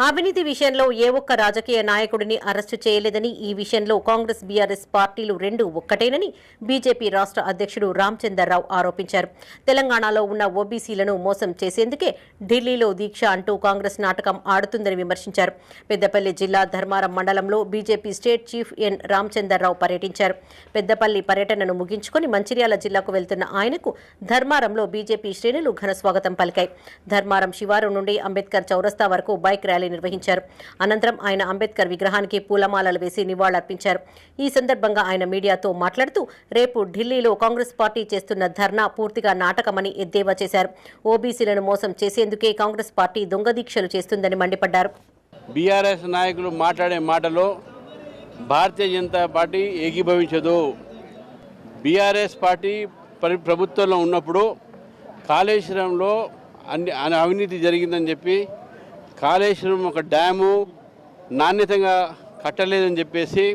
అవినీతి విషయంలో ఏ ఒక్క రాజకీయ నాయకుడిని అరెస్టు చేయలేదని, ఈ విషయంలో కాంగ్రెస్ బీఆర్ఎస్ పార్టీలు రెండు ఒక్కటేనని బీజేపీ రాష్ట్ర అధ్యక్షుడు రామచందర్రావు ఆరోపించారు. తెలంగాణలో ఉన్న ఓబీసీలను మోసం చేసేందుకే ఢిల్లీలో దీక్ష అంటూ కాంగ్రెస్ నాటకం ఆడుతుందని విమర్శించారు. పెద్దపల్లి జిల్లా ధర్మారం మండలంలో బీజేపీ స్టేట్ చీఫ్ ఎన్ రామచందర్రావు పర్యటించారు. పెద్దపల్లి పర్యటనను ముగించుకొని మంచిర్యాల జిల్లాకు వెళ్తున్న ఆయనకు ధర్మారంలో బీజేపీ శ్రేణులు ఘనస్వాగతం పలికాయి. ధర్మారం శివారు నుండి అంబేద్కర్ చౌరస్తా వరకు బైక్ ర్యాలీ నిర్వహించారు. అనంతరం ఆయన అంబేద్కర్ విగ్రహానికి పూలమాలలు వేసి నివాళులర్పించారు. ఈ సందర్భంగా ఆయన మీడియాతో మాట్లాడుతూ రేపు ఢిల్లీలో కాంగ్రెస్ పార్టీ చేస్తున్న ధర్నా పూర్తిగా నాటకమని ఎద్దేవా చేశారు. ఓబీసీలను మోసం చేసేందుకే కాంగ్రెస్ పార్టీ దొంగ దీక్షలు చేస్తుందని మండిపడ్డారు. బీఆర్ఎస్ నాయకులు మాట్లాడే మాటలో Bharatiya Janata party ఏకీభవించదు. BRS party ప్రభుత్వంలో ఉన్నప్పుడు కాళేశ్వరంలో అవినీతి జరిగిందని చెప్పి కాళేశ్వరం ఒక డ్యాము నాణ్యతగా కట్టలేదని చెప్పేసి